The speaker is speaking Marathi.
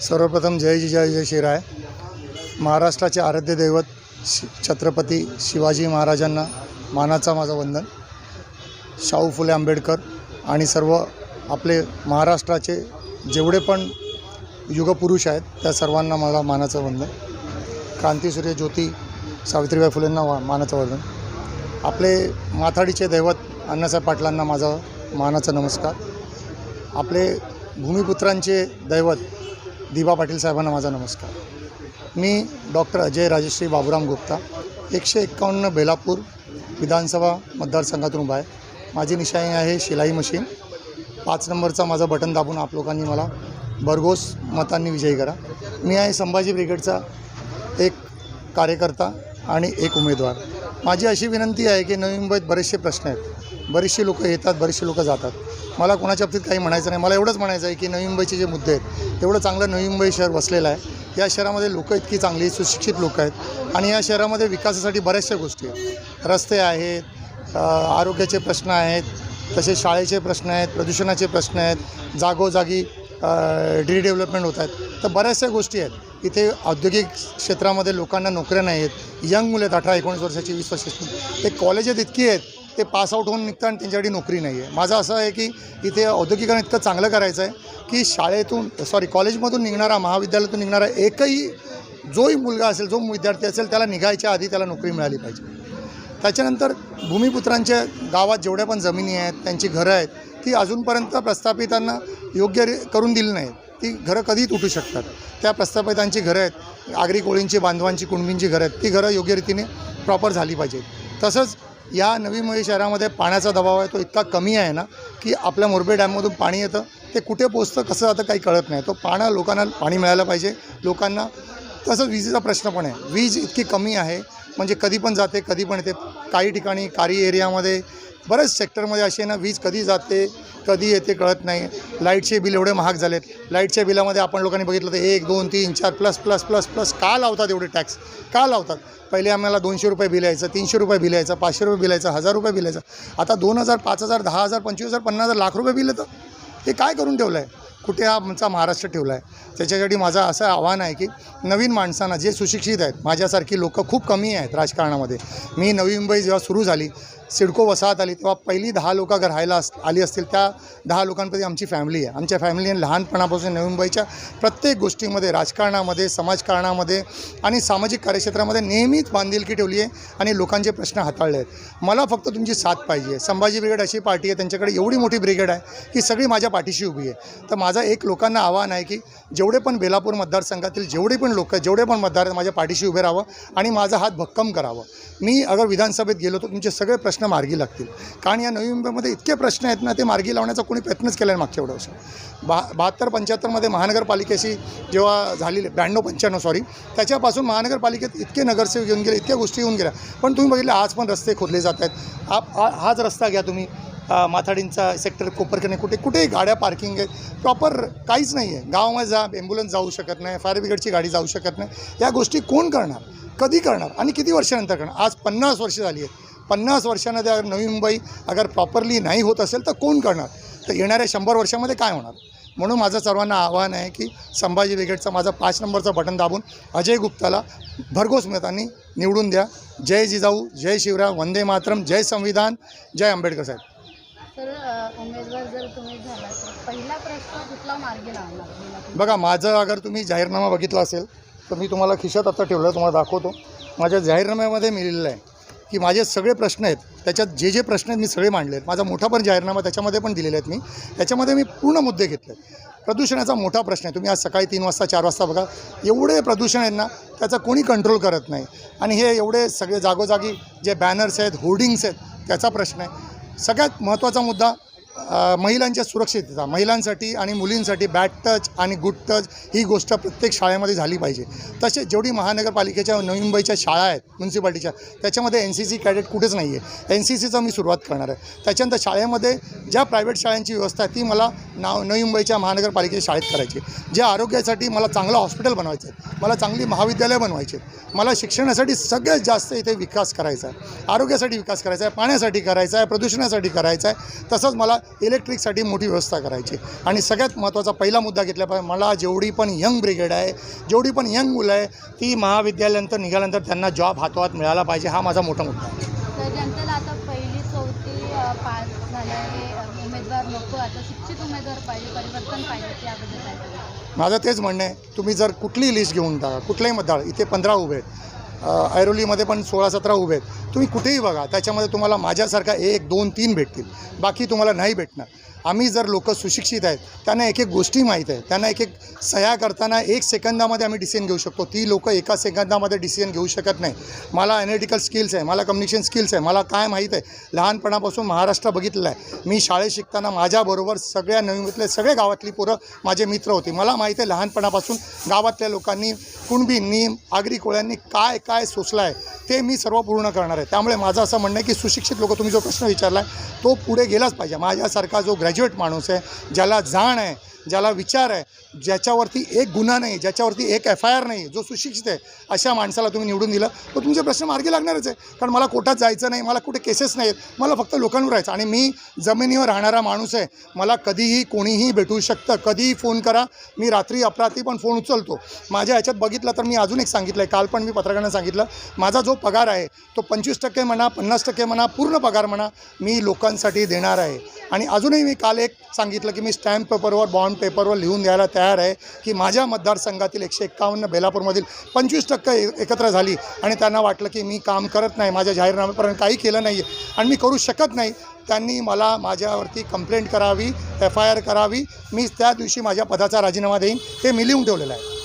सर्वप्रथम जय जिजाऊ जय शिवराय। महाराष्ट्राचे आराध्य दैवत छत्रपती शिवाजी महाराजांना मानाचा माझा वंदन। शाहू फुले आंबेडकर आणि सर्व आपले महाराष्ट्राचे जेवढे पण युगपुरुष आहेत त्या सर्वांना मला मानाचं वंदन। क्रांतीसूर्य ज्योती सावित्रीबाई फुलेंना मानाचं वंदन। आपले माथाडीचे दैवत अण्णासाहेब पाटलांना माझा मानाचा नमस्कार। आपले भूमिपुत्रांचे दैवत दिबा पाटील साहेबांना माझा नमस्कार। मी डॉक्टर अजय राजश्री बाबूराम गुप्ता 151 बेलापूर विधानसभा मतदारसंघातून उभा आहे। माझी निशाणी आहे शिलाई मशीन। 5 नंबरचा माझा बटन दाबून आप लोकांनी मला भरघोस मतांनी विजयी करा। मी आहे संभाजी ब्रिगेडचा एक कार्यकर्ता आणि एक उमेदवार। माझी अशी विनंती आहे की नवी मुंबईत बरेचसे प्रश्न आहेत, बरेचसे लोक येतात, बरेचसे लोक जातात। मला कोणाच्या बाबतीत काही म्हणायचं नाही। मला एवढंच म्हणायचं आहे की नवी मुंबईचे जे मुद्दे आहेत, एवढं चांगलं नवी मुंबई शहर वसलेलं आहे। या शहरामध्ये लोक इतकी चांगली सुशिक्षित लोक आहेत आणि या शहरामध्ये विकासासाठी बऱ्याचशा गोष्टी आहेत। रस्ते आहेत, आरोग्याचे प्रश्न आहेत, तसेच शाळेचे प्रश्न आहेत, प्रदूषणाचे प्रश्न आहेत, जागोजागी रिडेव्हलपमेंट होत आहेत। तर बऱ्याचशा गोष्टी आहेत। इथे औद्योगिक क्षेत्रामध्ये लोकांना नोकऱ्या नाही आहेत। यंग मुलं आहेत 18-19 वर्षाची, 20 वर्षाची। ते कॉलेजात इतकी आहेत, ते पासआउट होऊन निघतात आणि त्यांच्याकडे नोकरी नाही आहे। माझं असं आहे की इथे औद्योगिकरण इतकं चांगलं करायचं आहे की कॉलेजमधून निघणारा, महाविद्यालयातून निघणारा एकही जोही मुलगा असेल, जो विद्यार्थी असेल, त्याला निघायच्या आधी त्याला नोकरी मिळाली पाहिजे। त्याच्यानंतर भूमिपुत्रांच्या गावात जेवढ्या पण जमिनी आहेत, त्यांची घरं आहेत, ती अजूनपर्यंत प्रस्थापितांना योग्य करून दिली नाहीत। ती घरं कधीही तुटू शकतात। त्या प्रस्थापितांची घरं आहेत, आगरी कोळींची, बांधवांची, कुणबींची घरं आहेत, ती घरं योग्य रीतीने प्रॉपर झाली पाहिजेत। तसंच या नवी मुंबई शहरामध्ये पाण्याचा दबाव आहे, तो इतका कमी आहे ना की आपल्या मोरबे डॅममधून पाणी येतं, ते कुठे पोचतं, कसं जातं, काही कळत नाही। तो लोकांना पाणी मिळालं पाहिजे लोकांना। तसंच विजेचा प्रश्न पण आहे। वीज इतकी कमी आहे, म्हणजे कधी पण जाते, कधी पण येते। काही ठिकाणी कारी एरियामध्ये बरेच सेक्टरमध्ये असे ना, वीज कधी जाते कधी येते कळत नाही। लाईटचे बिल एवढे महाग झालेत। लाईटच्या बिलामध्ये आपण लोकांनी बघितलं तर 1, 2, 3, 4 प्लस प्लस प्लस प्लस का लावतात एवढे टॅक्स? का लावतात? पहिले आम्हाला 200 रुपये बिल यायचं, 300 रुपये बिल यायचं, 500 रुपये बिल यायचं, 1000 रुपये बिल यायचं। आता 2000, 5000, 10000, 25000, 50000, लाख रुपये बिल येतं। हे काय करून ठेवलं आहे? कुठे हा आमचा महाराष्ट्र ठेवला आहे? त्याच्यासाठी माझं असं आव्हान आहे की नवीन माणसांना, जे सुशिक्षित आहेत, माझ्यासारखी लोकं खूप कमी आहेत राजकारणामध्ये। मी नवी मुंबई जेव्हा सुरू झाली, सिडको वसाहत आली, तेव्हा पहिली 10 लोकं अगर राहायला आली असतील, त्या 10 लोकांपैकी आमची फॅमिली आहे। आमच्या फॅमिलीने लहानपणापासून नवी मुंबईच्या प्रत्येक गोष्टीमध्ये, राजकारणामध्ये, समाजकारणामध्ये आणि सामाजिक कार्यक्षेत्रामध्ये नेहमीच बांधिलकी ठेवली आहे आणि लोकांचे प्रश्न हाताळले आहेत। मला फक्त तुमची साथ पाहिजे। संभाजी ब्रिगेड अशी पार्टी आहे, त्यांच्याकडे एवढी मोठी ब्रिगेड आहे की सगळी माझ्या पाठीशी उभी आहे। तर माझं एक लोकांना आव्हान आहे की जेवढे पण बेलापूर मतदारसंघातील जेवढे पण लोक, जेवढे पण मतदार आहेत, माझ्या पाठीशी उभे राहावं आणि माझा हात भक्कम करावं। मी अगर विधानसभेत गेलो तर तुमचे सगळे प्रश्न मार्गी लागतील, कारण या नवी मुंबईमध्ये इतके प्रश्न आहेत ना, ते मार्गी लावण्याचा कोणी प्रयत्नच केला नाही मागच्या एवढं वर्ष। 72-75 महानगरपालिकेशी जेव्हा झालेली 92-95 त्याच्यापासून महानगरपालिकेत इतके नगरसेवक येऊन गेले, इतक्या गोष्टी येऊन गेल्या, पण तुम्ही बघितलं आज पण रस्ते खोदले जात आहेत। हाच रस्ता घ्या तुम्ही, माथाडींचा सेक्टर कोपरखणे, कुठेही गाड्या पार्किंग आहेत, प्रॉपर काहीच नाही आहे। गावामध्ये जा, ॲम्ब्युलन्स जाऊ शकत नाही, फायर ब्रिगेडची गाडी जाऊ शकत नाही। या गोष्टी कोण करणार, कधी करणार आणि किती वर्षानंतर करणार? आज 50 वर्ष झाली आहेत। 50 वर्षांमध्ये अगर नवी मुंबई अगर प्रॉपरली नाही होत असेल तर कोण करणार? तर येणाऱ्या 100 वर्षामध्ये काय होणार? म्हणून माझं सर्वांना आव्हान आहे की संभाजी ब्रिगेडचा माझा 5 नंबरचा बटन दाबून अजय गुप्ताला भरघोस मतांनी निवडून द्या। जय जिजाऊ, जय शिवराय, वंदे मातरम, जय संविधान, जय आंबेडकर साहेब। उमेदवार जर तुम्ही झाला तर पहिला प्रश्न कुठला मार्गी लावणार? बघा, माझं अगर तुम्ही जाहीरनामा बघितला असेल तर मी तुम्हाला खिशात आता ठेवलं, तुम्हाला दाखवतो। माझ्या जाहीरनाम्यामध्ये मी लिहिलेलं आहे की माझे सगळे प्रश्न आहेत, त्याच्यात जे जे प्रश्न आहेत मी सगळे मांडले आहेत। माझा मोठा पण जाहीरनामा त्याच्यामध्ये पण दिलेले आहेत मी, त्याच्यामध्ये मी पूर्ण मुद्दे घेतले आहेत। प्रदूषणाचा मोठा प्रश्न आहे। तुम्ही आज सकाळी 3 वाजता 4 वाजता बघा, एवढे प्रदूषण आहेत ना, त्याचा कोणी कंट्रोल करत नाही। आणि हे एवढे सगळे जागोजागी जे बॅनर्स आहेत, होर्डिंग्स आहेत, त्याचा प्रश्न आहे। सगळ्यात महत्त्वाचा मुद्दा महिलांच्या सुरक्षितता, महिलांसाठी आणि मुलींसाठी बॅड टच आणि गुड टच ही गोष्ट प्रत्येक शाळेमध्ये झाली पाहिजे। तसेच जेवढी महानगरपालिकेच्या, नवी मुंबईच्या शाळा आहेत, म्युन्सिपाल्टीच्या, त्याच्यामध्ये NCC कॅडेट कुठेच नाही आहे। NCCचं मी सुरुवात करणार आहे। त्याच्यानंतर शाळेमध्ये ज्या प्रायव्हेट शाळांची व्यवस्था आहे ती मला नवी मुंबईच्या महानगरपालिकेच्या शाळेत करायची। ज्या आरोग्यासाठी मला चांगलं हॉस्पिटल बनवायचं आहे, मला चांगली महाविद्यालय बनवायची आहेत, मला शिक्षणासाठी सगळ्यात जास्त इथे विकास करायचा आहे, आरोग्यासाठी विकास करायचा आहे, पाण्यासाठी करायचा आहे, प्रदूषणासाठी करायचा आहे। तसंच मला इलेक्ट्रिकसाठी मोठी व्यवस्था करायची. आणि सगळ्यात महत्त्वाचा पहिला मुद्दा घेतला पाहिजे, मला जेवढी पण यंग ब्रिगेड आहे, जेवढी पण यंग मुलं आहे, ती महाविद्यालयानंतर निघाल्यानंतर त्यांना जॉब हातोहात मिळाला पाहिजे. हा माझा मोठा मुद्दा आहे. तर जनतेला आता पहिली चौथी पास झालेले उमेदवार नको, आता शिक्षित उमेदवार पाहिजे, परिवर्तन पाहिजे, त्याबद्दल काय सांगाल? माझं तेच म्हणणं आहे, तुम्ही जर कुठलीही लिस्ट घेऊन टाका, कुठल्याही मतदार, इथे 15 उभे आहेत, ऐरोलीमध्ये पण 16-17 उभे आहेत, तुम्ही कुठेही बघा, त्याच्यामध्ये तुम्हाला माझ्यासारखा 1, 2, 3 भेटतील, बाकी तुम्हाला नाही भेटणार. आम्ही जर लोक सुशिक्षित आहेत, त्यांना एक एक गोष्टी माहीत आहे, त्यांना एक एक सह्या करताना 1 सेकंदामध्ये आम्ही डिसिजन घेऊ शकतो. ती लोक 1 सेकंदामध्ये डिसिजन घेऊ शकत नाही. मला ॲनालिटिकल स्किल्स आहे, मला कम्युनिकेशन स्किल्स आहे, मला काय माहीत आहे, लहानपणापासून महाराष्ट्र बघितलेला आहे. मी शाळेत शिकताना माझ्याबरोबर सगळ्या नवीनतले सगळे गावातली पोरं माझे मित्र होते. मला माहीत आहे लहानपणापासून गावातल्या लोकांनी, कुणबींनी, आगरी कोळ्यांनी काय काय सोसलं आहे, ते मी सर्व पूर्ण करणार आहे. त्यामुळे माझं असं म्हणणं आहे की सुशिक्षित लोक, तुम्ही जो प्रश्न विचारला आहे तो पुढे गेलाच पाहिजे. माझ्यासारखा जो ग्रॅज्युएट माणूस आहे, ज्याला जाण आहे, ज्याला विचार आहे, ज्याच्यावरती एक गुन्हा नाही, ज्याच्यावरती एक FIR नाही, जो सुशिक्षित आहे, अशा माणसाला तुम्ही निवडून दिलं तर तुमचे प्रश्न मार्गी लागणारच आहे. कारण मला कोर्टात जायचं नाही, मला कुठे केसेस नाही आहेत, मला फक्त लोकांवर राहायचं. आणि मी जमिनीवर राहणारा माणूस आहे. मला कधीही कोणीही भेटू शकतं, कधीही फोन करा. मी रात्री अपरात्री पण फोन उचलतो. माझ्या ह्याच्यात बघितलं तर मी अजून एक सांगितलं आहे, काल पण मी पत्रकारांना सांगितलं, माझा जो पगार आहे तो 25% म्हणा, 50% म्हणा, पूर्ण पगार म्हणा, मी लोकांसाठी देणार आहे. आणि अजूनही मी काल एक सांगितलं की मी स्टॅम्प पेपरवर, बॉन्ड पेपरवर लिहून द्यायला तयार आहे की माझ्या मतदारसंघातील 151 बेलापूरमधील 25% एकत्र झाली आणि त्यांना वाटलं की मी काम करत नाही, माझ्या जाहीरनाम्यापर्यंत काही केलं नाही आणि मी करू शकत नाही, त्यांनी मला माझ्यावरती कंप्लेंट करावी, FIR करावी. मी त्या दिवशी माझ्या पदाचा राजीनामा देईन, हे मी लिहून ठेवलेलं आहे.